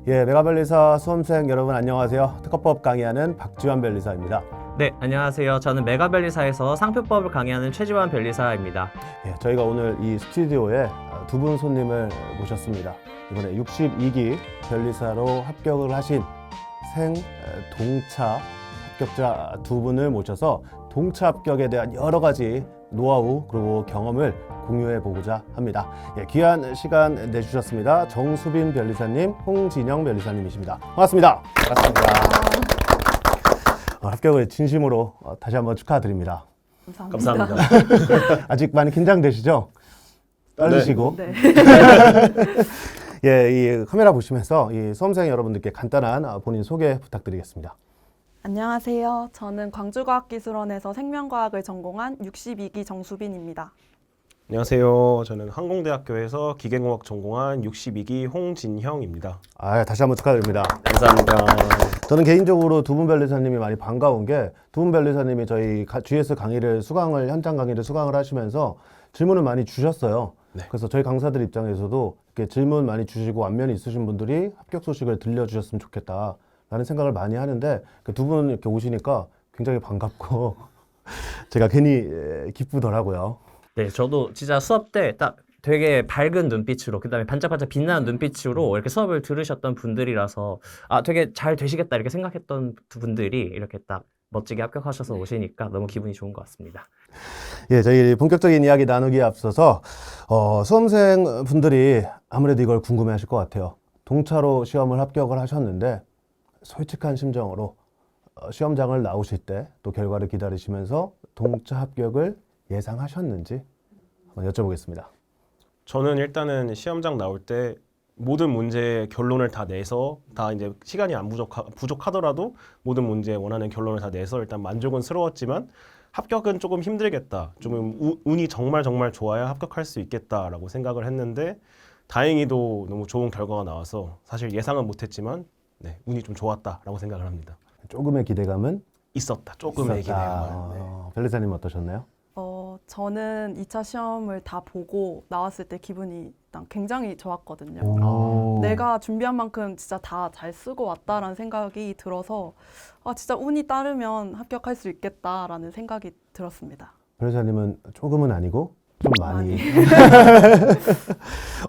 메가변리사 수험생 여러분 안녕하세요. 특허법 강의하는 박지환 변리사입니다. 네, 안녕하세요. 저는 메가변리사에서 상표법을 강의하는 최지환 변리사입니다. 저희가 오늘 이 스튜디오에 두 분 손님을 모셨습니다. 이번에 62기 변리사로 합격을 하신 동차 합격자 두 분을 모셔서 동차 합격에 대한 여러 가지 노하우 그리고 경험을 공유해 보고자 합니다. 귀한 시간 내주셨습니다. 정수빈 변리사님, 홍진영 변리사님이십니다. 반갑습니다. 반갑습니다. 합격을 진심으로 다시 한번 축하드립니다. 감사합니다. 아직 많이 긴장되시죠? 떨리시고. 네. 이 카메라 보시면서 이 수험생 여러분들께 간단한 본인 소개 부탁드리겠습니다. 안녕하세요. 저는 광주과학기술원에서 생명과학을 전공한 62기 정수빈입니다. 안녕하세요. 저는 항공대학교에서 기계공학 전공한 62기 홍진형입니다. 다시 한번 축하드립니다. 감사합니다. 저는 개인적으로 두 분 변리사님이 많이 반가운 게 두 분 변리사님이 저희 GS 강의를 현장 강의를 수강을 하시면서 질문을 많이 주셨어요. 네. 그래서 저희 강사들 입장에서도 이렇게 질문 많이 주시고 안면이 있으신 분들이 합격 소식을 들려주셨으면 좋겠다라는 생각을 많이 하는데 두 분 이렇게 오시니까 굉장히 반갑고 제가 괜히 기쁘더라고요. 네, 저도 진짜 수업 때 딱 되게 밝은 눈빛으로 그다음에 반짝반짝 빛나는 눈빛으로 이렇게 수업을 들으셨던 분들이라서 되게 잘 되시겠다 이렇게 생각했던 두 분들이 이렇게 딱 멋지게 합격하셔서 오시니까 너무 기분이 좋은 것 같습니다. 저희 본격적인 이야기 나누기에 앞서서 수험생 분들이 아무래도 이걸 궁금해하실 것 같아요. 동차로 시험을 합격을 하셨는데 솔직한 심정으로 시험장을 나오실 때 또 결과를 기다리시면서 동차 합격을 예상하셨는지 한번 여쭤보겠습니다. 저는 일단은 시험장 나올 때 모든 문제의 결론을 다 내서 다 이제 시간이 안 부족하더라도 모든 문제에 원하는 결론을 다 내서 일단 만족은 스러웠지만 합격은 조금 힘들겠다. 좀 운이 정말 좋아야 합격할 수 있겠다라고 생각을 했는데 다행히도 너무 좋은 결과가 나와서 사실 예상은 못했지만 운이 좀 좋았다라고 생각을 합니다. 조금의 기대감은 있었다. 조금의 기대감은. 변리사님 어떠셨나요? 저는 2차 시험을 다 보고 나왔을 때 기분이 일단 굉장히 좋았거든요. 내가 준비한 만큼 진짜 다 잘 쓰고 왔다라는 생각이 들어서 진짜 운이 따르면 합격할 수 있겠다라는 생각이 들었습니다. 변리사님은 조금은 아니고 좀 많이.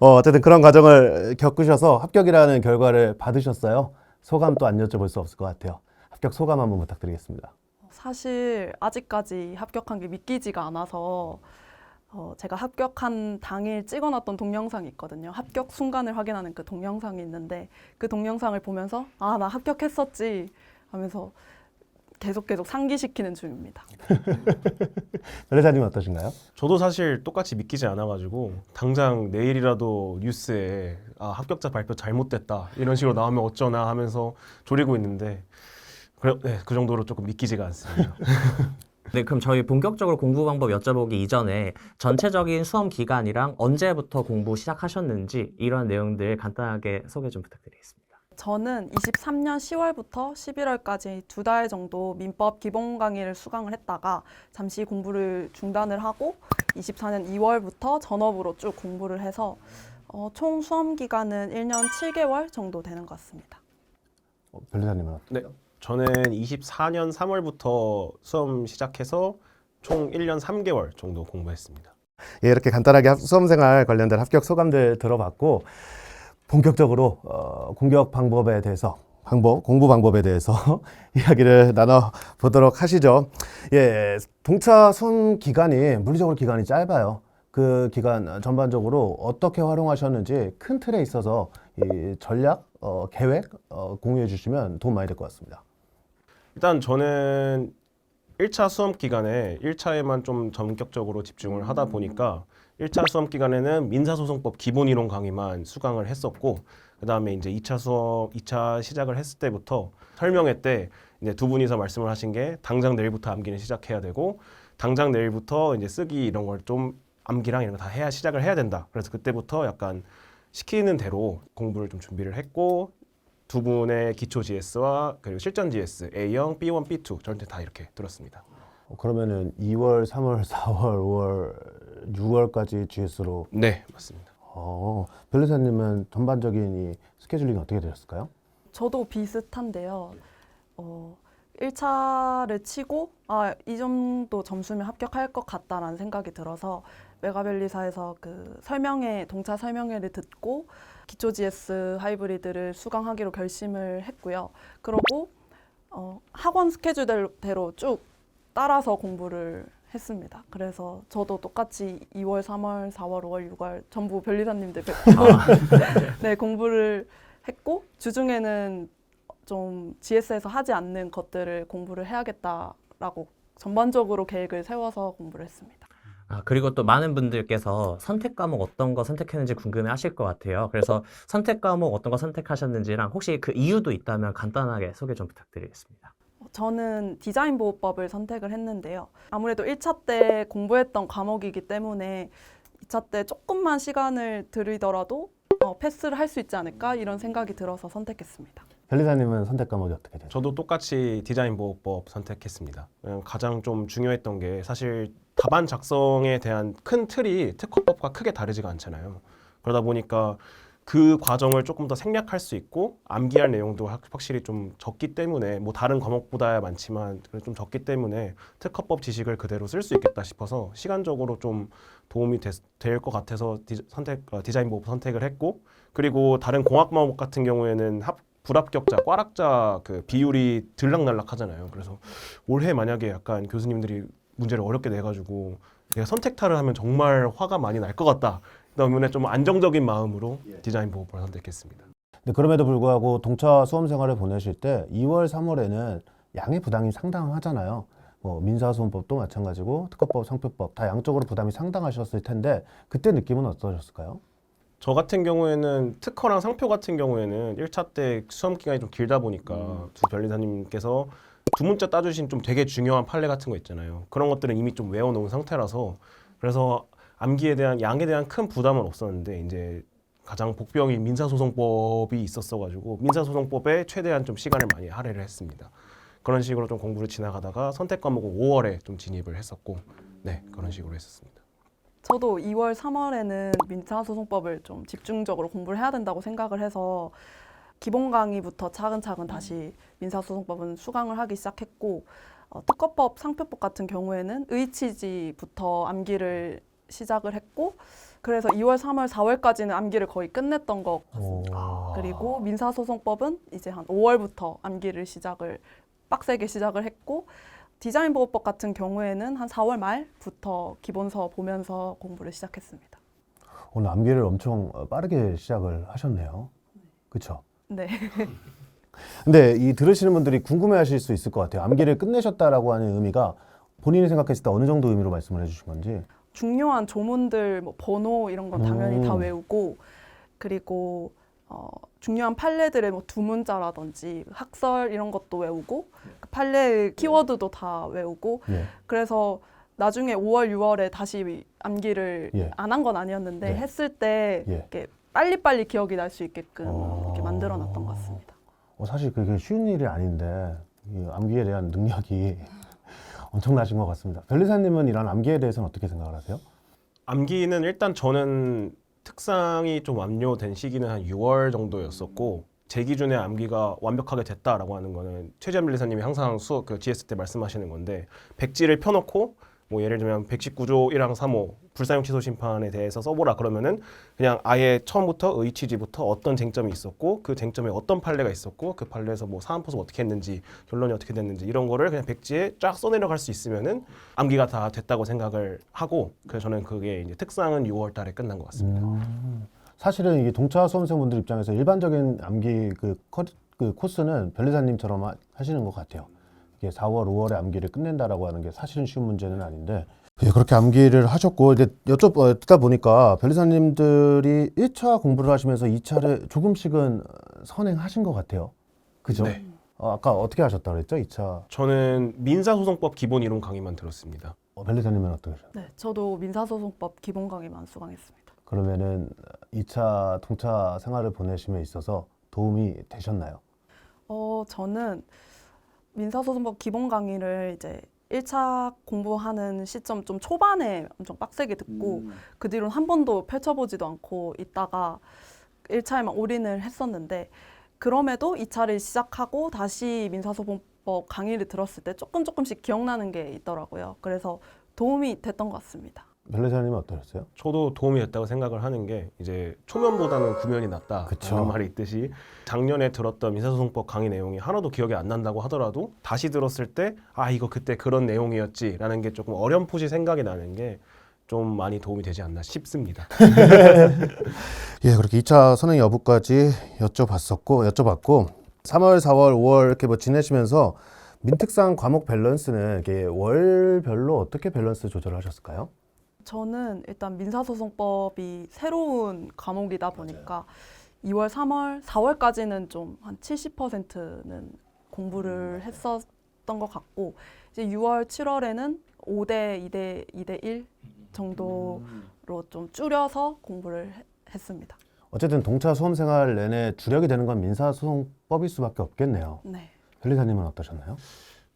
어쨌든 그런 과정을 겪으셔서 합격이라는 결과를 받으셨어요. 소감 또 안 여쭤볼 수 없을 것 같아요. 합격 소감 한번 부탁드리겠습니다. 사실 아직까지 합격한 게 믿기지가 않아서 제가 합격한 당일 찍어놨던 동영상이 있거든요. 합격 순간을 확인하는 그 동영상이 있는데 그 동영상을 보면서 나 합격했었지 하면서 계속 상기시키는 중입니다. 변리사님은 어떠신가요? 저도 사실 똑같이 믿기지 않아가지고 당장 내일이라도 뉴스에 합격자 발표 잘못됐다 이런 식으로 나오면 어쩌나 하면서 졸이고 있는데 그 정도로 조금 믿기지가 않습니다. 네, 그럼 저희 본격적으로 공부 방법 여쭤보기 이전에 전체적인 수험 기간이랑 언제부터 공부 시작하셨는지 이런 내용들 간단하게 소개 좀 부탁드리겠습니다. 저는 23년 10월부터 11월까지 2달 정도 민법 기본 강의를 수강을 했다가 잠시 공부를 중단을 하고 24년 2월부터 전업으로 쭉 공부를 해서 총 수험 기간은 1년 7개월 정도 되는 것 같습니다. 변리사님은 어떠세요? 저는 24년 3월부터 수험 시작해서 총 1년 3개월 정도 공부했습니다. 이렇게 간단하게 수험생활 관련된 합격 소감들 들어봤고 본격적으로 공부 방법에 대해서 이야기를 나눠보도록 하시죠. 동차 수험 기간이 물리적으로 기간이 짧아요. 그 기간 전반적으로 어떻게 활용하셨는지 큰 틀에 있어서 이 전략, 계획 공유해 주시면 도움 많이 될 것 같습니다. 일단 저는 1차 수험 기간에 1차에만 좀 전격적으로 집중을 하다 보니까 1차 수험 기간에는 민사소송법 기본이론 강의만 수강을 했었고 그 다음에 이제 2차 시작을 했을 때부터 설명회 때 이제 두 분이서 말씀을 하신 게 당장 내일부터 암기는 시작해야 되고 당장 내일부터 이제 쓰기 이런 걸 좀 암기랑 이런 거 다 시작을 해야 된다. 그래서 그때부터 약간 시키는 대로 공부를 좀 준비를 했고 두 분의 기초 GS와 그리고 실전 GS A형, B1, B2 저한테 다 이렇게 들었습니다. 그러면은 2월, 3월, 4월, 5월, 6월까지 GS로 네, 맞습니다. 변리사님은 전반적인 이 스케줄링이 어떻게 되셨을까요? 저도 비슷한데요. 1차를 치고 이 정도 점수면 합격할 것 같다라는 생각이 들어서 메가벨리사에서 그 동차 설명회를 듣고 기초 GS 하이브리드를 수강하기로 결심을 했고요. 그러고 학원 스케줄대로 쭉 따라서 공부를 했습니다. 그래서 저도 똑같이 2월, 3월, 4월, 5월, 6월 전부 변리사님들 뵙고 네, 공부를 했고 주중에는 좀 GS에서 하지 않는 것들을 공부를 해야겠다라고 전반적으로 계획을 세워서 공부를 했습니다. 그리고 또 많은 분들께서 선택 과목 어떤 거 선택했는지 궁금해 하실 것 같아요. 그래서 선택 과목 어떤 거 선택하셨는지랑 혹시 그 이유도 있다면 간단하게 소개 좀 부탁드리겠습니다. 저는 디자인 보호법을 선택을 했는데요. 아무래도 1차 때 공부했던 과목이기 때문에 2차 때 조금만 시간을 들이더라도 패스를 할 수 있지 않을까 이런 생각이 들어서 선택했습니다. 변리사님은 선택 과목이 어떻게 되죠? 저도 똑같이 디자인 보호법 선택했습니다. 가장 좀 중요했던 게 사실 답안 작성에 대한 큰 틀이 특허법과 크게 다르지가 않잖아요. 그러다 보니까 그 과정을 조금 더 생략할 수 있고 암기할 내용도 확실히 좀 적기 때문에 뭐 다른 과목보다야 많지만 좀 적기 때문에 특허법 지식을 그대로 쓸 수 있겠다 싶어서 시간적으로 좀 도움이 될 것 같아서 디자인 보호법 선택을 했고, 그리고 다른 공학 과목 같은 경우에는 불합격자, 꽈락자 그 비율이 들락날락 하잖아요. 그래서 올해 만약에 약간 교수님들이 문제를 어렵게 내가지고 내가 선택타를 하면 정말 화가 많이 날 것 같다. 때문에 좀 안정적인 마음으로 디자인 보호법을 선택했습니다. 근데 그럼에도 불구하고 동차 수험 생활을 보내실 때 2월, 3월에는 양의 부담이 상당하잖아요. 뭐 민사소송법도 마찬가지고 특허법, 상표법 다 양적으로 부담이 상당하셨을 텐데 그때 느낌은 어떠셨을까요? 저 같은 경우에는 특허랑 상표 같은 경우에는 1차 때 수험 기간이 좀 길다 보니까 두 변리사님께서 두 문자 따주신 좀 되게 중요한 판례 같은 거 있잖아요. 그런 것들은 이미 좀 외워놓은 상태라서 그래서 암기에 대한 양에 대한 큰 부담은 없었는데 이제 가장 복병인 민사소송법이 있었어가지고 민사소송법에 최대한 좀 시간을 많이 할애를 했습니다. 그런 식으로 좀 공부를 지나가다가 선택 과목은 5월에 좀 진입을 했었고, 네, 그런 식으로 했었습니다. 저도 2월, 3월에는 민사소송법을 좀 집중적으로 공부를 해야 된다고 생각을 해서 기본 강의부터 차근차근 다시 민사소송법은 수강을 하기 시작했고 특허법, 상표법 같은 경우에는 의치지부터 암기를 시작을 했고 그래서 2월, 3월, 4월까지는 암기를 거의 끝냈던 것 같습니다. 그리고 민사소송법은 이제 한 5월부터 암기를 빡세게 시작을 했고 디자인 보호법 같은 경우에는 한 4월 말부터 기본서 보면서 공부를 시작했습니다. 오늘 암기를 엄청 빠르게 시작을 하셨네요. 그렇죠? 네. 근데 이 들으시는 분들이 궁금해하실 수 있을 것 같아요. 암기를 끝내셨다라고 하는 의미가 본인이 생각했을 때 어느 정도 의미로 말씀을 해주신 건지. 중요한 조문들, 뭐 번호 이런 건 당연히 다 외우고 그리고 중요한 판례들의 뭐 두문자라든지 학설 이런 것도 외우고 그 판례의 키워드도 다 외우고 예. 그래서 나중에 5월, 6월에 다시 암기를 예. 안 한 건 아니었는데 예. 했을 때 예. 이렇게 빨리빨리 기억이 날 수 있게끔 이렇게 만들어놨던 것 같습니다. 사실 그게 쉬운 일이 아닌데 이 암기에 대한 능력이 엄청나신 것 같습니다. 변리사님은 이런 암기에 대해서는 어떻게 생각을 하세요? 암기는 일단 저는 특상이 좀 완료된 시기는 한 6월 정도였었고 제 기준에 암기가 완벽하게 됐다라고 하는 거는 최재현 변리사님이 항상 수업 GS 때 말씀하시는 건데 백지를 펴놓고 뭐 예를 들면 119조 1항 3호 불사용 취소 심판에 대해서 써보라 그러면은 그냥 아예 처음부터 의취지부터 어떤 쟁점이 있었고 그 쟁점에 어떤 판례가 있었고 그 판례에서 뭐 사안포석 어떻게 했는지 결론이 어떻게 됐는지 이런 거를 그냥 백지에 쫙 써내려갈 수 있으면은 암기가 다 됐다고 생각을 하고 그래서 저는 그게 이제 특상은 6월 달에 끝난 것 같습니다. 사실은 이게 동차 수험생분들 입장에서 일반적인 암기 그 코스는 변리사님처럼 하시는 것 같아요. 이게 4월, 5월에 암기를 끝낸다라고 하는 게 사실은 쉬운 문제는 아닌데 그렇게 암기를 하셨고 이제 듣다 보니까 변리사님들이 1차 공부를 하시면서 2차를 조금씩은 선행하신 것 같아요. 그죠? 네. 아까 어떻게 하셨다 그랬죠? 2차. 저는 민사소송법 기본 이론 강의만 들었습니다. 변리사님은 어떻게 하셨어요? 네, 저도 민사소송법 기본 강의만 수강했습니다. 그러면은 2차 동차 생활을 보내심에 있어서 도움이 되셨나요? 저는 민사소송법 기본 강의를 이제 1차 공부하는 시점 좀 초반에 엄청 빡세게 듣고 그 뒤로는 한 번도 펼쳐보지도 않고 있다가 1차에만 올인을 했었는데 그럼에도 2차를 시작하고 다시 민사소송법 강의를 들었을 때 조금씩 기억나는 게 있더라고요. 그래서 도움이 됐던 것 같습니다. 변리사님은 어떠셨어요? 저도 도움이 됐다고 생각을 하는 게 이제 초면보다는 구면이 낫다 그쵸. 라는 말이 있듯이 작년에 들었던 민사소송법 강의 내용이 하나도 기억이 안 난다고 하더라도 다시 들었을 때 아 이거 그때 그런 내용이었지 라는 게 조금 어렴풋이 생각이 나는 게 좀 많이 도움이 되지 않나 싶습니다. 예, 그렇게 2차 선행 여부까지 여쭤봤고 3월, 4월, 5월 이렇게 뭐 지내시면서 민특상 과목 밸런스는 이게 월별로 어떻게 밸런스 조절을 하셨을까요? 저는 일단 민사소송법이 새로운 과목이다 보니까 2월, 3월, 4월까지는 좀 한 70%는 공부를 했었던 것 같고 이제 6월, 7월에는 5대 2대 2대 1 정도로 좀 줄여서 공부를 했습니다. 어쨌든 동차 수험 생활 내내 주력이 되는 건 민사소송법일 수밖에 없겠네요. 네. 변리사님은 어떠셨나요?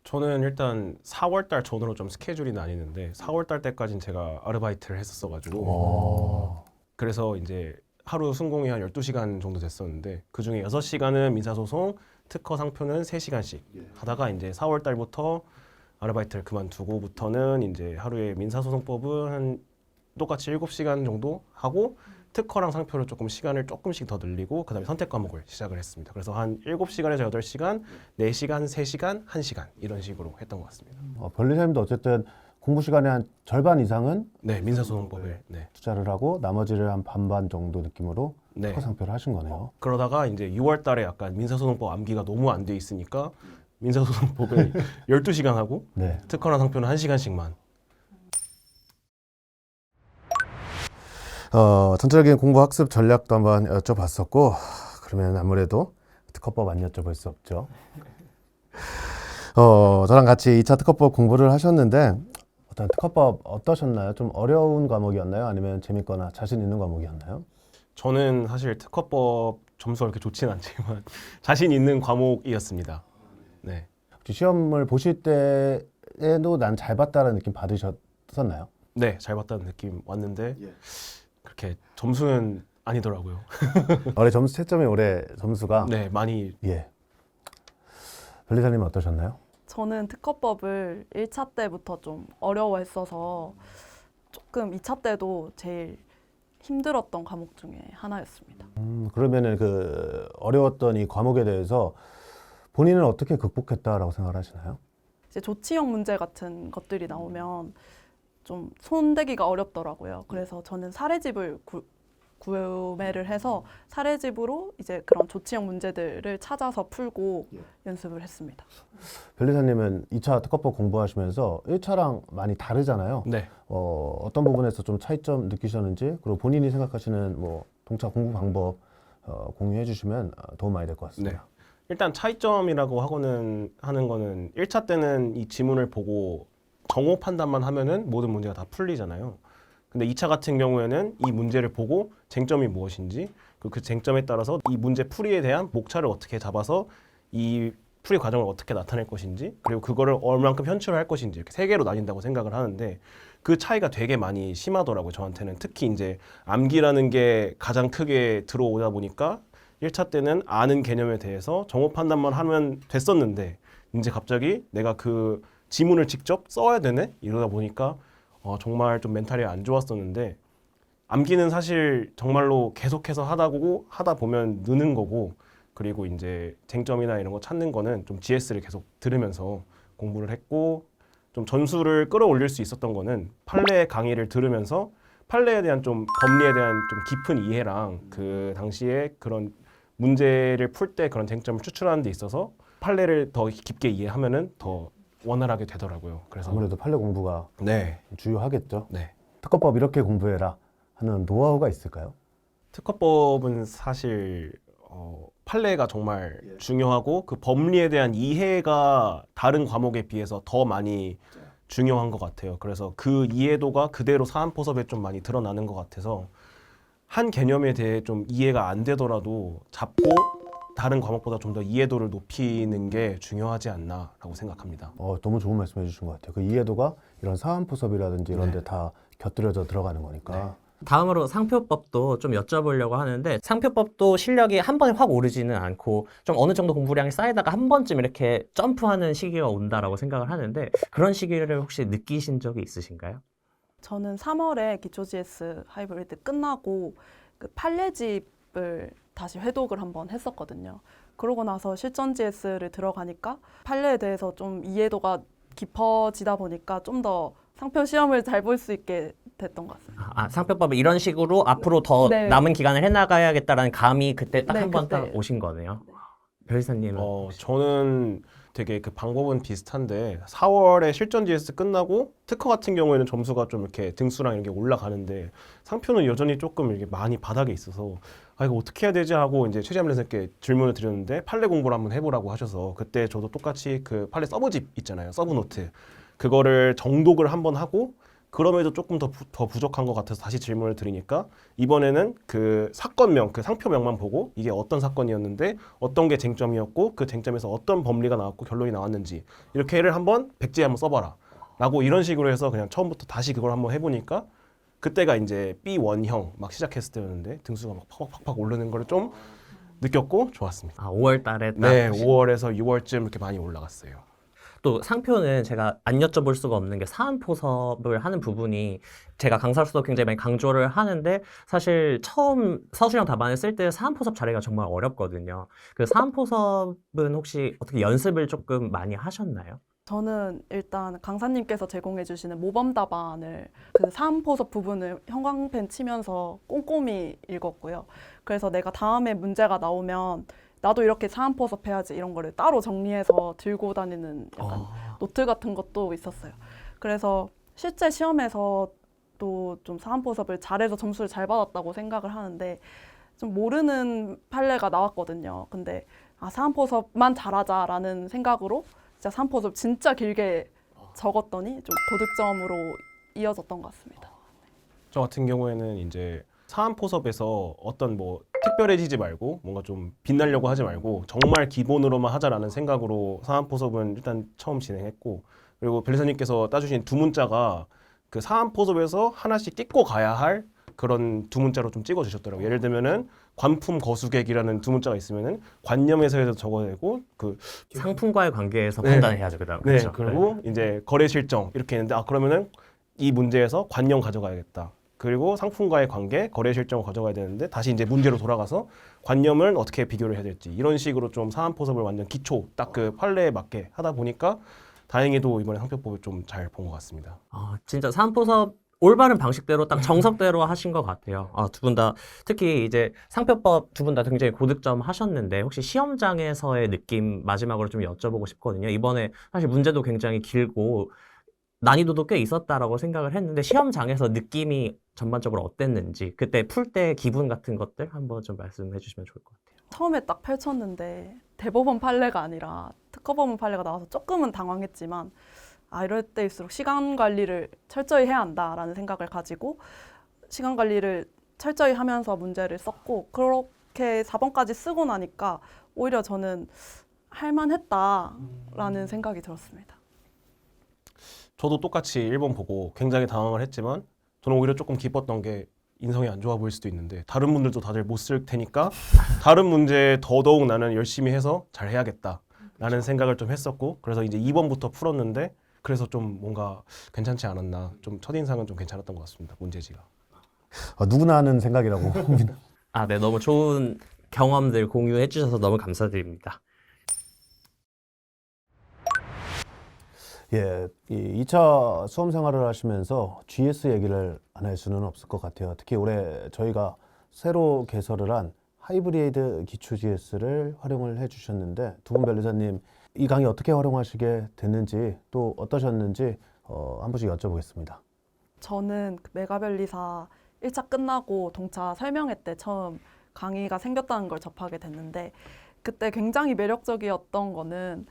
저는 일단 4월달 전으로 좀 스케줄이 나뉘는데 4월달 때까지는 제가 아르바이트를 했었어가지고 그래서 이제 하루 순공이 한 12시간 정도 됐었는데 그중에 6시간은 민사소송, 특허 상표는 3시간씩 하다가 이제 4월달부터 아르바이트를 그만두고부터는 이제 하루에 민사소송법은 한 똑같이 7시간 정도 하고 특허랑 상표를 시간을 조금씩 더 늘리고 그다음에 선택 과목을 시작을 했습니다. 그래서 한 7시간에서 8시간, 4시간, 3시간, 1시간 이런 식으로 했던 것 같습니다. 변리사님도 어쨌든 공부 시간의 한 절반 이상은 네, 민사소송법에 네. 투자를 하고 나머지를 한 반반 정도 느낌으로 네. 특허 상표를 하신 거네요. 그러다가 이제 6월 달에 약간 민사소송법 암기가 너무 안 돼 있으니까 민사소송법을 12시간 하고 네. 특허나 상표는 1시간씩만. 전체적인 공부 학습 전략도 한번 여쭤봤었고 그러면 아무래도 특허법 안 여쭤볼 수 없죠. 저랑 같이 2차 특허법 공부를 하셨는데 어떤 특허법 어떠셨나요? 좀 어려운 과목이었나요? 아니면 재밌거나 자신 있는 과목이었나요? 저는 사실 특허법 점수가 그렇게 좋진 않지만 자신 있는 과목이었습니다. 네. 혹시 시험을 보실 때에도 난 잘 봤다는 느낌 받으셨었나요? 네, 잘 봤다는 느낌 왔는데 그렇게 점수는 아니더라고요. 올해 점수 채점이 올해 점수가 네, 많이 예. 변리사님은 어떠셨나요? 저는 특허법을 1차 때부터 좀 어려워했어서 조금 2차 때도 제일 힘들었던 과목 중에 하나였습니다. 그러면은 그 어려웠던 이 과목에 대해서 본인은 어떻게 극복했다라고 생각을 하시나요? 이제 조치형 문제 같은 것들이 나오면 좀 손대기가 어렵더라고요. 그래서 저는 사례집을 구매를 해서 사례집으로 이제 그런 조치형 문제들을 찾아서 풀고 연습을 했습니다. 변리사님은 2차 특허법 공부하시면서 1차랑 많이 다르잖아요. 네. 어떤 부분에서 좀 차이점 느끼셨는지 그리고 본인이 생각하시는 뭐 동차 공부 방법 공유해 주시면 도움 많이 될 것 같습니다. 네. 일단 차이점이라고 하는 거는 1차 때는 이 지문을 보고 정오 판단만 하면은 모든 문제가 다 풀리잖아요. 근데 2차 같은 경우에는 이 문제를 보고 쟁점이 무엇인지 그 쟁점에 따라서 이 문제 풀이에 대한 목차를 어떻게 잡아서 이 풀이 과정을 어떻게 나타낼 것인지 그리고 그거를 얼만큼 현출을 할 것인지 이렇게 세 개로 나뉜다고 생각을 하는데 그 차이가 되게 많이 심하더라고요. 저한테는 특히 이제 암기라는 게 가장 크게 들어오다 보니까 1차 때는 아는 개념에 대해서 정오 판단만 하면 됐었는데 이제 갑자기 내가 그 지문을 직접 써야 되네? 이러다 보니까 정말 좀 멘탈이 안 좋았었는데 암기는 사실 정말로 계속해서 하다 보면 느는 거고 그리고 이제 쟁점이나 이런 거 찾는 거는 좀 GS를 계속 들으면서 공부를 했고 좀 전수를 끌어올릴 수 있었던 거는 판례 강의를 들으면서 판례에 대한 좀 법리에 대한 좀 깊은 이해랑 그 당시에 그런 문제를 풀 때 그런 쟁점을 추출하는 데 있어서 판례를 더 깊게 이해하면은 더 원활하게 되더라고요. 그래서 아무래도 판례 공부가 네, 주요하겠죠. 네. 특허법 이렇게 공부해라 하는 노하우가 있을까요? 특허법은 사실 판례가 정말 중요하고 그 법리에 대한 이해가 다른 과목에 비해서 더 많이 중요한 것 같아요. 그래서 그 이해도가 그대로 사안포섭에 좀 많이 드러나는 것 같아서 한 개념에 대해 좀 이해가 안 되더라도 잡고 다른 과목보다 좀 더 이해도를 높이는 게 중요하지 않나라고 생각합니다. 너무 좋은 말씀 해주신 것 같아요. 그 이해도가 이런 사안포섭이라든지 이런 데 다 곁들여져 들어가는 거니까. 다음으로 상표법도 좀 여쭤보려고 하는데 상표법도 실력이 한 번에 확 오르지는 않고 좀 어느 정도 공부량이 쌓이다가 한 번쯤 이렇게 점프하는 시기가 온다라고 생각을 하는데 그런 시기를 혹시 느끼신 적이 있으신가요? 저는 3월에 기초 GS 하이브리드 끝나고 그 판례집을 다시 회독을 한번 했었거든요. 그러고 나서 실전 GS를 들어가니까 판례에 대해서 좀 이해도가 깊어지다 보니까 좀 더 상표 시험을 잘 볼 수 있게 됐던 것 같습니다. 상표법을 이런 식으로 앞으로 더 네. 남은 기간을 해나가야겠다라는 감이 그때 딱 네, 한 번 그때. 딱 오신 거네요. 별리사님은 저는 되게 그 방법은 비슷한데 4월에 실전 GS 끝나고 특허 같은 경우에는 점수가 좀 이렇게 등수랑 이렇게 올라가는데 상표는 여전히 조금 이렇게 많이 바닥에 있어서 이거 어떻게 해야 되지 하고 이제 최재함 선생님께 질문을 드렸는데 판례 공부를 한번 해보라고 하셔서 그때 저도 똑같이 그 판례 서브집 있잖아요. 서브노트 그거를 정독을 한번 하고 그럼에도 조금 더 부족한 것 같아서 다시 질문을 드리니까 이번에는 그 사건명, 그 상표명만 보고 이게 어떤 사건이었는데 어떤 게 쟁점이었고 그 쟁점에서 어떤 법리가 나왔고 결론이 나왔는지 이렇게를 한번 백지에 한번 써봐라 라고 이런 식으로 해서 그냥 처음부터 다시 그걸 한번 해보니까 그때가 이제 B1형 막 시작했을 때였는데 등수가 막 팍팍팍 오르는 걸 좀 느꼈고 좋았습니다. 5월 달에 딱 네, 5월에서 6월쯤 이렇게 많이 올라갔어요. 또 상표는 제가 안 여쭤볼 수가 없는 게 사안포섭을 하는 부분이 제가 강사로서 굉장히 많이 강조를 하는데 사실 처음 서술형 답안을 쓸 때 사안포섭 자리가 정말 어렵거든요. 그 사안포섭은 혹시 어떻게 연습을 조금 많이 하셨나요? 저는 일단 강사님께서 제공해 주시는 모범 답안을 그 사안포섭 부분을 형광펜 치면서 꼼꼼히 읽었고요. 그래서 내가 다음에 문제가 나오면 나도 이렇게 사안포섭 해야지 이런 거를 따로 정리해서 들고 다니는 약간 노트 같은 것도 있었어요. 그래서 실제 시험에서 또 좀 사안포섭을 잘해서 점수를 잘 받았다고 생각을 하는데 좀 모르는 판례가 나왔거든요. 근데 사안포섭만 잘하자라는 생각으로 진짜 사안포섭 진짜 길게 적었더니 좀 고득점으로 이어졌던 것 같습니다. 저 같은 경우에는 이제 사안포섭에서 어떤 뭐 특별해지지 말고 뭔가 좀 빛나려고 하지 말고 정말 기본으로만 하자라는 생각으로 사안포섭은 일단 처음 진행했고 그리고 변리사님께서 따주신 두 문자가 그 사안포섭에서 하나씩 띄고 가야 할 그런 두 문자로 좀 찍어주셨더라고요. 예를 들면은 관품 거수객이라는 두 문자가 있으면은 관념에서에서 적어야 되고 그 상품과의 관계에서 네. 판단해야죠. 그다음 네, 그렇죠. 그리고 이제 거래 실정 이렇게 했는데 그러면은 이 문제에서 관념 가져가야겠다. 그리고 상품과의 관계, 거래 실정을 가져가야 되는데 다시 이제 문제로 돌아가서 관념을 어떻게 비교를 해야 될지 이런 식으로 좀 사안포섭을 완전 기초 딱 그 판례에 맞게 하다 보니까 다행히도 이번에 상표법을 좀 잘 본 것 같습니다. 진짜 사안포섭 올바른 방식대로 딱 정석대로 하신 것 같아요. 두 분 다 특히 이제 상표법 두 분 다 굉장히 고득점 하셨는데 혹시 시험장에서의 느낌 마지막으로 좀 여쭤보고 싶거든요. 이번에 사실 문제도 굉장히 길고 난이도도 꽤 있었다라고 생각을 했는데 시험장에서 느낌이 전반적으로 어땠는지 그때 풀 때 기분 같은 것들 한번 좀 말씀해 주시면 좋을 것 같아요. 처음에 딱 펼쳤는데 대법원 판례가 아니라 특허법원 판례가 나와서 조금은 당황했지만 이럴 때일수록 시간 관리를 철저히 해야 한다라는 생각을 가지고 시간 관리를 철저히 하면서 문제를 썼고 그렇게 4번까지 쓰고 나니까 오히려 저는 할만했다라는 생각이 들었습니다. 저도 똑같이 1번 보고 굉장히 당황을 했지만 저는 오히려 조금 기뻤던 게 인성이 안 좋아 보일 수도 있는데 다른 분들도 다들 못 쓸 테니까 다른 문제 더더욱 나는 열심히 해서 잘 해야겠다라는 생각을 좀 했었고 그래서 이제 2번부터 풀었는데 그래서 좀 뭔가 괜찮지 않았나 좀 첫인상은 좀 괜찮았던 것 같습니다. 문제지가. 누구나 하는 생각이라고. 네, 너무 좋은 경험들 공유해 주셔서 너무 감사드립니다. 예, 이 2차 수험 생활을 하시면서 GS 얘기를 안 할 수는 없을 것 같아요. 특히 올해 저희가 새로 개설을 한 하이브리드 기초 GS를 활용을 해주셨는데 두 분 변리사님 이 강의 어떻게 활용하시게 됐는지 또 어떠셨는지 한 분씩 여쭤보겠습니다. 저는 그 메가변리사 1차 끝나고 동차 설명회 때 처음 강의가 생겼다는 걸 접하게 됐는데 그때 굉장히 매력적이었던 거는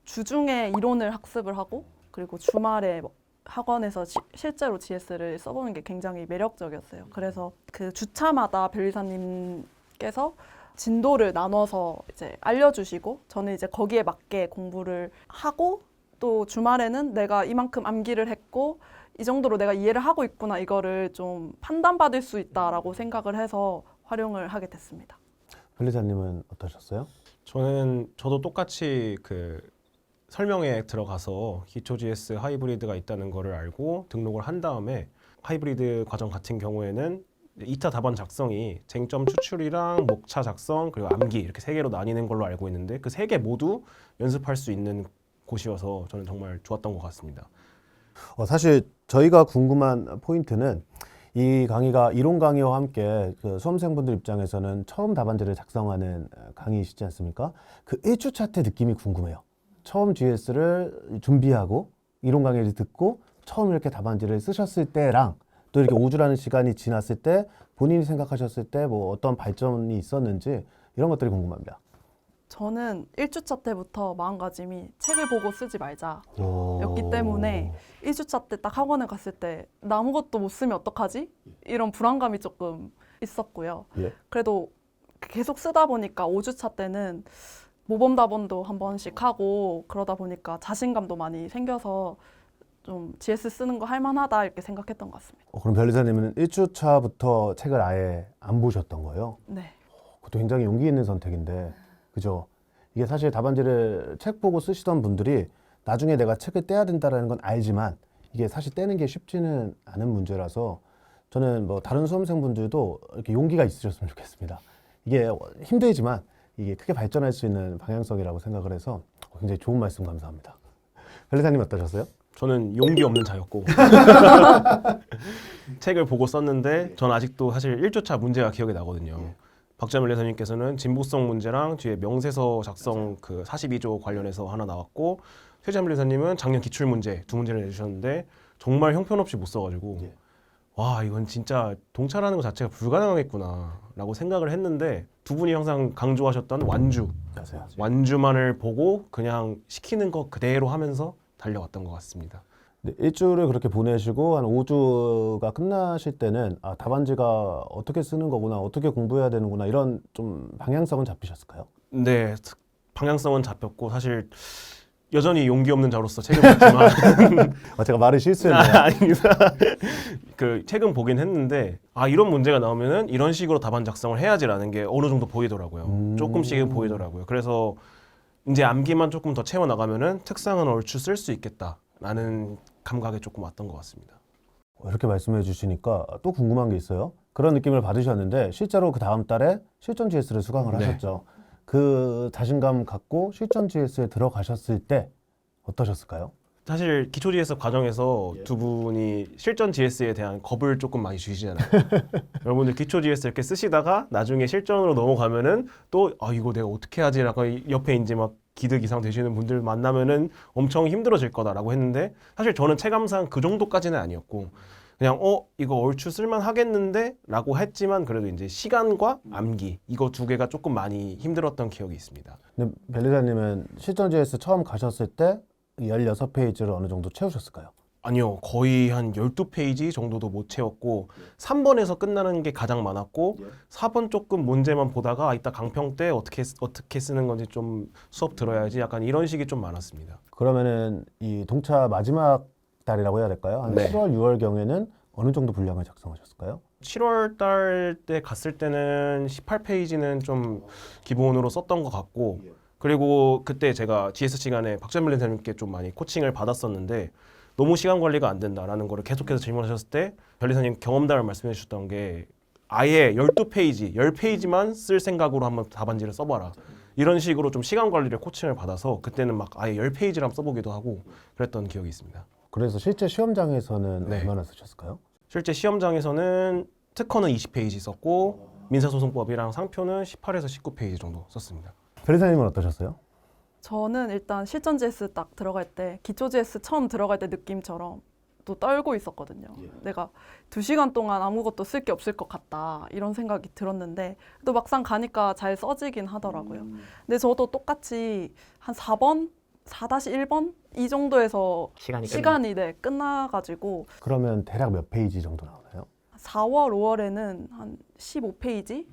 주중에 이론을 학습을 하고 그리고 주말에 학원에서 실제로 GS를 써보는 게 굉장히 매력적이었어요. 그래서 그 주차마다 변리사님께서 진도를 나눠서 이제 알려주시고 저는 이제 거기에 맞게 공부를 하고 또 주말에는 내가 이만큼 암기를 했고 이 정도로 내가 이해를 하고 있구나 이거를 좀 판단받을 수 있다라고 생각을 해서 활용을 하게 됐습니다. 변리사님은 어떠셨어요? 저도 똑같이 그 설명에 들어가서 기초 GS 하이브리드가 있다는 거를 알고 등록을 한 다음에 하이브리드 과정 같은 경우에는 2차 답안 작성이 쟁점 추출이랑 목차 작성 그리고 암기 이렇게 3개로 나뉘는 걸로 알고 있는데 그 3개 모두 연습할 수 있는 곳이어서 저는 정말 좋았던 것 같습니다. 사실 저희가 궁금한 포인트는 이 강의가 이론 강의와 함께 그 수험생분들 입장에서는 처음 답안지를 작성하는 강의이시지 않습니까? 그 1주차 때 느낌이 궁금해요. 처음 GS를 준비하고 이론 강의를 듣고 처음 이렇게 답안지를 쓰셨을 때랑 또 이렇게 5주라는 시간이 지났을 때 본인이 생각하셨을 때 뭐 어떤 발전이 있었는지 이런 것들이 궁금합니다. 저는 1주차 때부터 마음가짐이 책을 보고 쓰지 말자 오. 였기 때문에 1주차 때 딱 학원에 갔을 때 나 아무것도 못 쓰면 어떡하지? 이런 불안감이 조금 있었고요. 예. 그래도 계속 쓰다 보니까 5주차 때는 모범답안도 한 번씩 하고 그러다 보니까 자신감도 많이 생겨서 좀 GS 쓰는 거 할만하다 이렇게 생각했던 것 같습니다. 그럼 변리사님은 1주차부터 책을 아예 안 보셨던 거예요? 네. 그것도 굉장히 용기 있는 선택인데, 그죠? 이게 사실 답안지를 책 보고 쓰시던 분들이 나중에 내가 책을 떼야 된다는 건 알지만 이게 사실 떼는 게 쉽지는 않은 문제라서 저는 뭐 다른 수험생분들도 이렇게 용기가 있으셨으면 좋겠습니다. 이게 힘들지만 이게 크게 발전할 수 있는 방향성이라고 생각을 해서 굉장히 좋은 말씀 감사합니다. 변리사님 어떠셨어요? 저는 용기 없는 자였고 책을 보고 썼는데 저는 아직도 사실 1조차 문제가 기억이 나거든요. 박자밀 레서님께서는 진보성 문제랑 뒤에 명세서 작성 그 42조 관련해서 하나 나왔고 최자밀 레서님은 작년 기출 문제 2문제를 내주셨는데 정말 형편없이 못 써가지고 와 이건 진짜 동차라는 것 자체가 불가능하겠구나 라고 생각을 했는데 두 분이 항상 강조하셨던 완주만을 보고 그냥 시키는 거 그대로 하면서 달려왔던 것 같습니다. 네, 일주를 그렇게 보내시고 한 5주가 끝나실 때는 답안지가 어떻게 쓰는 거구나, 어떻게 공부해야 되는구나 이런 좀 방향성은 잡히셨을까요? 네, 방향성은 잡혔고 사실 여전히 용기 없는 자로서 책을 봤지만 제가 말을 실수했네요. 아닙니다. 그 책은 보긴 했는데 이런 문제가 나오면은 이런 식으로 답안 작성을 해야지라는 게 어느 정도 보이더라고요. 조금씩은 보이더라고요. 그래서 이제 암기만 조금 더 채워 나가면은 특성은 얼추 쓸 수 있겠다라는 감각에 조금 왔던 것 같습니다. 이렇게 말씀해 주시니까 또 궁금한 게 있어요. 그런 느낌을 받으셨는데 실제로 그 다음 달에 실전 GS를 수강을 네. 하셨죠. 그 자신감 갖고 실전 GS에 들어가셨을 때 어떠셨을까요? 사실 기초 GS 과정에서 두 분이 실전 GS에 대한 겁을 조금 많이 주시잖아요. 여러분들 기초 GS 이렇게 쓰시다가 나중에 실전으로 넘어가면은 또 이거 내가 어떻게 하지? 라고 옆에 이제 막 기득 이상 되시는 분들 만나면은 엄청 힘들어질 거다라고 했는데 사실 저는 체감상 그 정도까지는 아니었고 그냥 이거 얼추 쓸만 하겠는데 라고 했지만 그래도 이제 시간과 암기 이거 두 개가 조금 많이 힘들었던 기억이 있습니다. 근데 벨리사님은 실전 GS 처음 가셨을 때 16페이지를 어느 정도 채우셨을까요? 아니요. 거의 한 12페이지 정도도 못 채웠고 3번에서 끝나는 게 가장 많았고 4번 조금 문제만 보다가 이따 강평 때 어떻게 쓰는 건지 좀 수업 들어야지 약간 이런 식이 좀 많았습니다. 그러면은 이 동차 마지막 달이라고 해야 될까요? 한 네. 7월, 6월 경에는 어느 정도 분량을 작성하셨을까요? 7월 달 때 갔을 때는 18페이지는 좀 기본으로 썼던 것 같고 그리고 그때 제가 GS 시간에 박찬민 선생님께 좀 많이 코칭을 받았었는데 너무 시간 관리가 안 된다라는 거를 계속해서 질문하셨을 때 변리사님 경험담을 말씀해 주셨던 게 아예 12페이지, 10페이지만 쓸 생각으로 한번 답안지를 써봐라. 이런 식으로 좀 시간 관리를 코칭을 받아서 그때는 막 아예 10페이지를 한번 써보기도 하고 그랬던 기억이 있습니다. 그래서 실제 시험장에서는 네. 얼마나 쓰셨을까요? 실제 시험장에서는 특허는 20페이지 썼고 민사소송법이랑 상표는 18에서 19페이지 정도 썼습니다. 벨리사님은 어떠셨어요? 저는 일단 실전 GS 딱 들어갈 때 기초 GS 처음 들어갈 때 느낌처럼 또 떨고 있었거든요. 내가 2시간 동안 아무것도 쓸 게 없을 것 같다 이런 생각이 들었는데 또 막상 가니까 잘 써지긴 하더라고요. 근데 저도 똑같이 한 4번, 4-1번 이 정도에서 시간이 시간이 끝나가지고 그러면 대략 몇 페이지 정도 나오나요? 4월, 5월에는 한 15페이지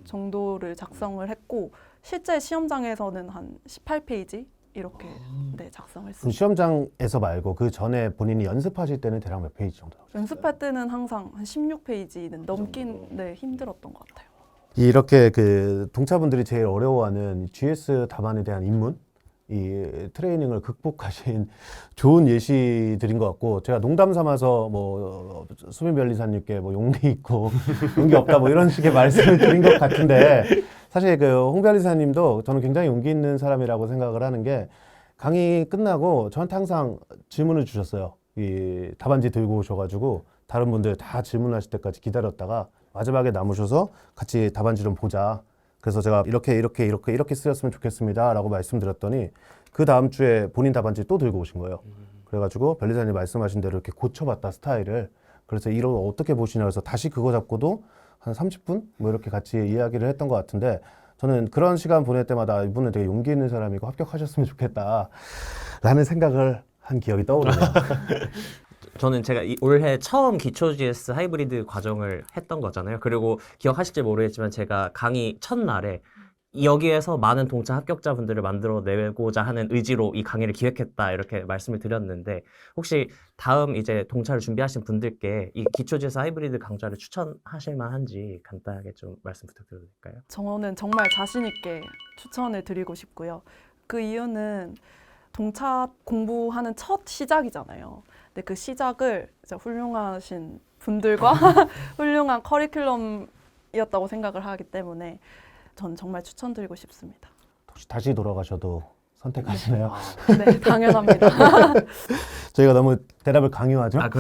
정도를 작성을 했고 실제 시험장에서는 한 18페이지 이렇게 네, 작성을 그럼 했습니다. 시험장에서 말고 그 전에 본인이 연습하실 때는 대략 몇 페이지 정도? 연습할 때는 항상 한 16페이지는 넘긴 네, 힘들었던 것 같아요. 이렇게 그 동차분들이 제일 어려워하는 GS 답안에 대한 입문, 이 트레이닝을 극복하신 좋은 예시들인 것 같고, 제가 농담 삼아서 뭐 수민 변리사님께 뭐 용기 있고 용기 없다 뭐 이런 식의 말씀을 드린 것 같은데, 사실 그 홍 변리사님도 저는 굉장히 용기 있는 사람이라고 생각을 하는 게, 강의 끝나고 저한테 항상 질문을 주셨어요. 이 답안지 들고 오셔가지고 다른 분들 다 질문하실 때까지 기다렸다가 마지막에 남으셔서 같이 답안지 좀 보자. 그래서 제가 이렇게 쓰였으면 좋겠습니다 라고 말씀드렸더니 그 다음 주에 본인 답안지 또 들고 오신 거예요. 그래가지고 변리사님 말씀하신 대로 이렇게 고쳐봤다, 스타일을. 그래서 이걸 어떻게 보시냐 해서 다시 그거 잡고도 한 30분 뭐 이렇게 같이 이야기를 했던 것 같은데, 저는 그런 시간 보낼 때마다 이분은 되게 용기 있는 사람이고 합격하셨으면 좋겠다 라는 생각을 한 기억이 떠오르네요. 저는 제가 올해 처음 기초 GS 하이브리드 과정을 했던 거잖아요. 그리고 기억하실지 모르겠지만 제가 강의 첫날에 여기에서 많은 동차 합격자분들을 만들어내고자 하는 의지로 이 강의를 기획했다 이렇게 말씀을 드렸는데, 혹시 다음 이제 동차를 준비하신 분들께 이 기초 GS 하이브리드 강좌를 추천하실 만한지 간단하게 좀 말씀 부탁드려도 될까요? 저는 정말 자신 있게 추천을 드리고 싶고요. 그 이유는 동차 공부하는 첫 시작이잖아요. 근데 그 시작을 이제 훌륭하신 분들과 훌륭한 커리큘럼이었다고 생각을 하기 때문에 전 정말 추천드리고 싶습니다. 혹시 다시 돌아가셔도 선택하시나요? 네, 당연합니다. 저희가 너무 대답을 강요하죠? 아, 그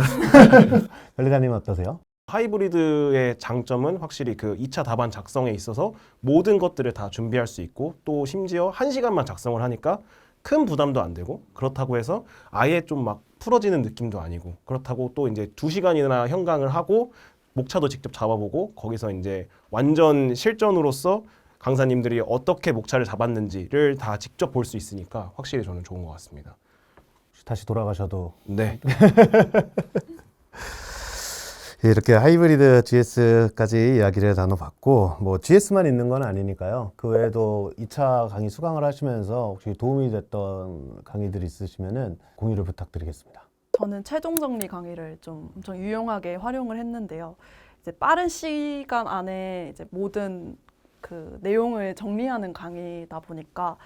변리사님은 어떠세요? 하이브리드의 장점은 확실히 그 2차 답안 작성에 있어서 모든 것들을 다 준비할 수 있고, 또 심지어 1시간만 작성을 하니까 큰 부담도 안 되고, 그렇다고 해서 아예 좀 막 풀어지는 느낌도 아니고, 그렇다고 또 이제 2시간이나 현강을 하고 목차도 직접 잡아보고 거기서 이제 완전 실전으로서 강사님들이 어떻게 목차를 잡았는지를 다 직접 볼 수 있으니까 확실히 저는 좋은 것 같습니다. 다시 돌아가셔도. 네. 이렇게 하이브리드 GS까지 이야기를 나눠봤고, 뭐 GS만 있는 건 아니니까요. 그 외에도 2차 강의 수강을 하시면서 혹시 도움이 됐던 강의들이 있으시면은 공유를 부탁드리겠습니다. 저는 최종 정리 강의를 좀 엄청 유용하게 활용을 했는데요. 이제 빠른 시간 안에 이제 모든 그 내용을 정리하는 강의다 보니까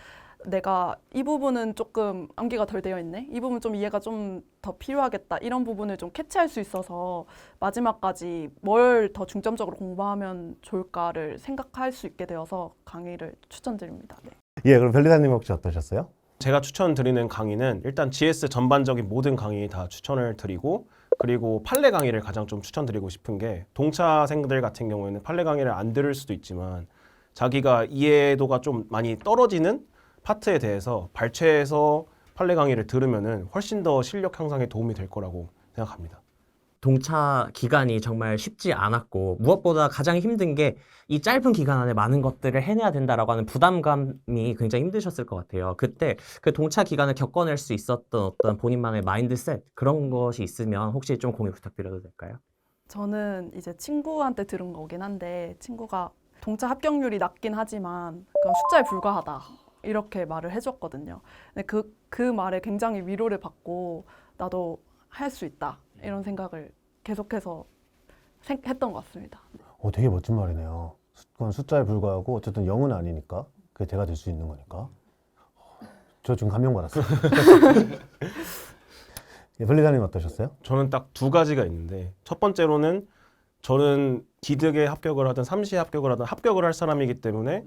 내가 이 부분은 조금 암기가 덜 되어 있네, 이 부분 좀 이해가 좀 더 필요하겠다, 이런 부분을 좀 캐치할 수 있어서 마지막까지 뭘 더 중점적으로 공부하면 좋을까를 생각할 수 있게 되어서 강의를 추천드립니다. 네. 예, 그럼 변리사님 혹시 어떠셨어요? 제가 추천드리는 강의는 일단 GS 전반적인 모든 강의 다 추천을 드리고, 그리고 판례 강의를 가장 좀 추천드리고 싶은 게, 동차생들 같은 경우에는 판례 강의를 안 들을 수도 있지만 자기가 이해도가 좀 많이 떨어지는 파트에 대해서 발췌해서 판례 강의를 들으면은 훨씬 더 실력 향상에 도움이 될 거라고 생각합니다. 동차 기간이 정말 쉽지 않았고, 무엇보다 가장 힘든 게 이 짧은 기간 안에 많은 것들을 해내야 된다라고 하는 부담감이 굉장히 힘드셨을 것 같아요. 그때 그 동차 기간을 겪어낼 수 있었던 어떤 본인만의 마인드셋, 그런 것이 있으면 혹시 좀 공유 부탁드려도 될까요? 저는 이제 친구한테 들은 거긴 한데, 친구가 동차 합격률이 낮긴 하지만 그건 숫자에 불과하다 이렇게 말을 해줬거든요. 근데 그 말에 굉장히 위로를 받고 나도 할 수 있다 이런 생각을 계속해서 했던 것 같습니다. 되게 멋진 말이네요. 그건 숫자에 불과하고 어쨌든 0은 아니니까 그게 대가 될 수 있는 거니까. 저 지금 감명받았어요. 예, 변리사님 어떠셨어요? 저는 딱 두 가지가 있는데, 첫 번째로는 저는 기득에 합격을 하든 삼시에 합격을 하든 합격을 할 사람이기 때문에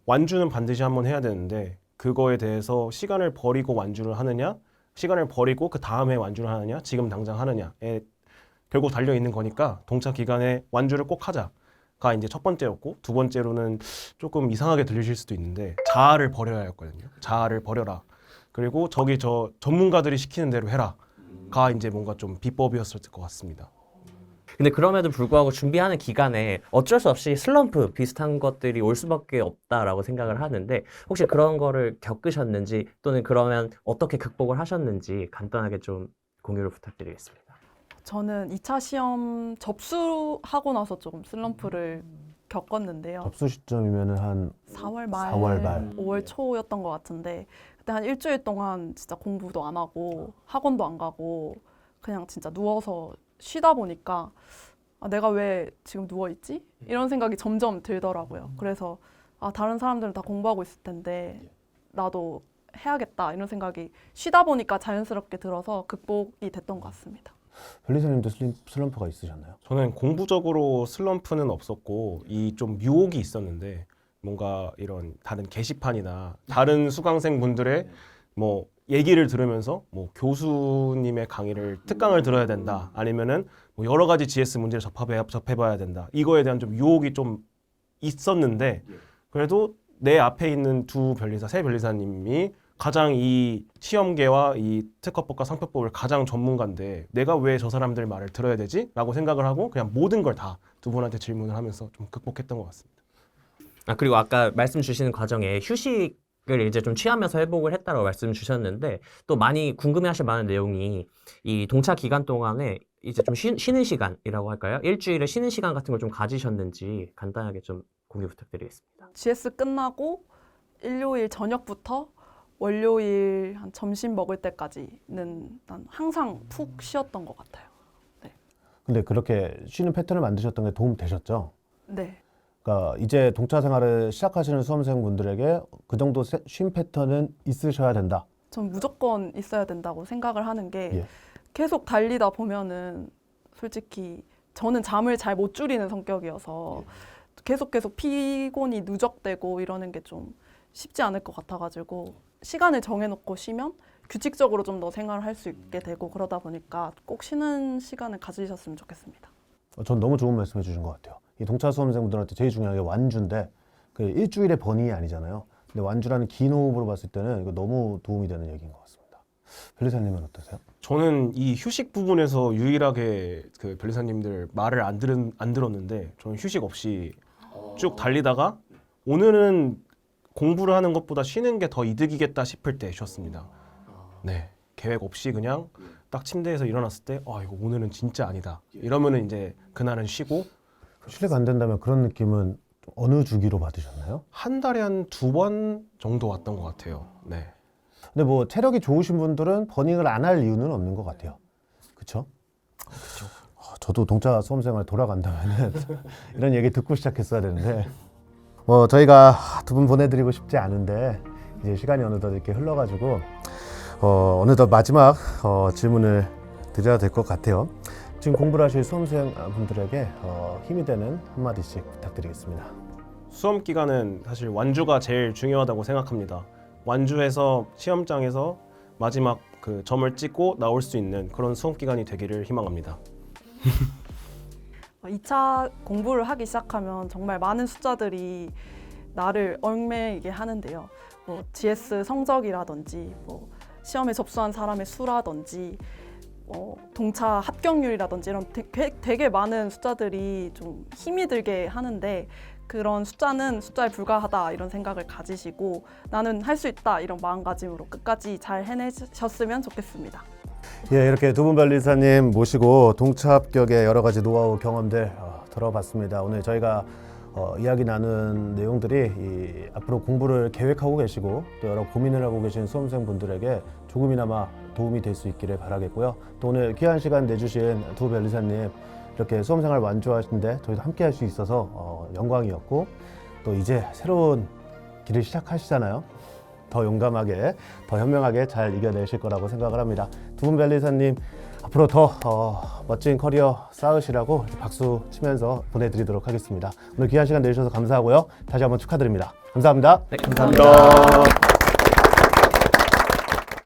완주는 반드시 한번 해야 되는데, 그거에 대해서 시간을 버리고 완주를 하느냐, 시간을 버리고 그 다음에 완주를 하느냐, 지금 당장 하느냐에 결국 달려 있는 거니까 동차 기간에 완주를 꼭 하자가 이제 첫 번째였고, 두 번째로는 조금 이상하게 들리실 수도 있는데 자아를 버려야 했거든요. 자아를 버려라. 그리고 저기 저 전문가들이 시키는 대로 해라가 이제 뭔가 좀 비법이었을 것 같습니다. 근데 그럼에도 불구하고 준비하는 기간에 어쩔 수 없이 슬럼프 비슷한 것들이 올 수밖에 없다라고 생각을 하는데, 혹시 그런 거를 겪으셨는지, 또는 그러면 어떻게 극복을 하셨는지 간단하게 좀 공유를 부탁드리겠습니다. 저는 2차 시험 접수하고 나서 조금 슬럼프를 겪었는데요. 접수 시점이면은 한 4월 말, 4월 말. 5월 초였던 것 같은데 그때 한 일주일 동안 진짜 공부도 안 하고 학원도 안 가고 그냥 진짜 누워서 쉬다 보니까 아, 내가 왜 지금 누워 있지? 이런 생각이 점점 들더라고요. 그래서 아, 다른 사람들은 다 공부하고 있을 텐데 나도 해야겠다 이런 생각이 쉬다 보니까 자연스럽게 들어서 극복이 됐던 것 같습니다. 변리사님도 슬럼프가 있으셨나요? 저는 공부적으로 슬럼프는 없었고 이 좀 유혹이 있었는데 뭔가 이런 다른 게시판이나 다른 수강생 분들의 뭐 얘기를 들으면서 뭐 교수님의 강의를 특강을 들어야 된다 아니면은 뭐 여러 가지 GS 문제를 접해봐야 된다 이거에 대한 좀 유혹이 좀 있었는데 그래도 내 앞에 있는 세 변리사님이 가장 이 시험계와 이 특허법과 상표법을 가장 전문가인데 내가 왜 저 사람들 말을 들어야 되지? 라고 생각을 하고 그냥 모든 걸 다 두 분한테 질문을 하면서 좀 극복했던 것 같습니다. 아, 그리고 아까 말씀 주시는 과정에 휴식을 이제 좀 취하면서 회복을 했다고 말씀 주셨는데 또 많이 궁금해하실 만한 내용이 이 동차 기간 동안에 이제 좀 쉬는 시간이라고 할까요? 일주일에 쉬는 시간 같은 걸 좀 가지셨는지 간단하게 좀 공유 부탁드리겠습니다. GS 끝나고 일요일 저녁부터 월요일 한 점심 먹을 때까지는 난 항상 푹 쉬었던 것 같아요. 근데 그렇게 쉬는 패턴을 만드셨던 게 도움 되셨죠? 네. 그러니까 이제 동차 생활을 시작하시는 수험생분들에게 그 정도 쉼 패턴은 있으셔야 된다. 전 무조건 있어야 된다고 생각을 하는 게 예. 계속 달리다 보면은 솔직히 저는 잠을 잘 못 줄이는 성격이어서 계속 피곤이 누적되고 이러는 게 좀 쉽지 않을 것 같아가지고 시간을 정해놓고 쉬면 규칙적으로 좀 더 생활을 할 수 있게 되고 그러다 보니까 꼭 쉬는 시간을 가지셨으면 좋겠습니다. 전 너무 좋은 말씀 해주신 것 같아요. 이 동차 수험생분들한테 제일 중요한 게 완주인데 그 일주일의 번이 아니잖아요. 근데 완주라는 긴 호흡으로 봤을 때는 이거 너무 도움이 되는 얘기인 것 같습니다. 변리사님은 어떠세요? 저는 이 휴식 부분에서 유일하게 그 변리사님들 말을 안 들었는데 저는 휴식 없이 쭉 달리다가 오늘은 공부를 하는 것보다 쉬는 게 더 이득이겠다 싶을 때 쉬었습니다. 네, 계획 없이 그냥 딱 침대에서 일어났을 때 이거 오늘은 진짜 아니다. 이러면은 이제 그날은 쉬고 실례가 안 된다면 그런 느낌은 어느 주기로 받으셨나요? 한 달에 한 2번 정도 왔던 것 같아요. 네. 근데 뭐 체력이 좋으신 분들은 버닝을 안 할 이유는 없는 것 같아요. 그렇죠? 저도 동차 수험생활 돌아간다면은 이런 얘기 듣고 시작했어야 되는데 저희가 두 분 보내드리고 싶지 않은데 이제 시간이 어느덧 이렇게 흘러가지고 어느덧 마지막 질문을 드려야 될 것 같아요. 지금 공부를 하실 수험생 분들에게 힘이 되는 한마디씩 부탁드리겠습니다. 수험 기간은 사실 완주가 제일 중요하다고 생각합니다. 완주해서 시험장에서 마지막 그 점을 찍고 나올 수 있는 그런 수험 기간이 되기를 희망합니다. 2차 공부를 하기 시작하면 정말 많은 숫자들이 나를 얽매이게 하는데요. 뭐 GS 성적이라든지 뭐 시험에 접수한 사람의 수라든지 동차 합격률이라든지 이런 되게 많은 숫자들이 좀 힘이 들게 하는데 그런 숫자는 숫자에 불과하다 이런 생각을 가지시고 나는 할 수 있다 이런 마음가짐으로 끝까지 잘 해내셨으면 좋겠습니다. 예, 이렇게 두 분 변리사님 모시고 동차 합격의 여러 가지 노하우 경험들 들어봤습니다. 오늘 저희가 이야기 나눈 내용들이 앞으로 공부를 계획하고 계시고 또 여러 고민을 하고 계신 수험생분들에게 조금이나마 도움이 될 수 있기를 바라겠고요. 또 오늘 귀한 시간 내주신 두 변리사님 이렇게 수험생활 완주하시는데 저희도 함께 할 수 있어서 영광이었고 또 이제 새로운 길을 시작하시잖아요. 더 용감하게, 더 현명하게 잘 이겨내실 거라고 생각을 합니다. 두 분 변리사님 앞으로 더 멋진 커리어 쌓으시라고 박수 치면서 보내드리도록 하겠습니다. 오늘 귀한 시간 내주셔서 감사하고요. 다시 한번 축하드립니다. 감사합니다. 네, 감사합니다.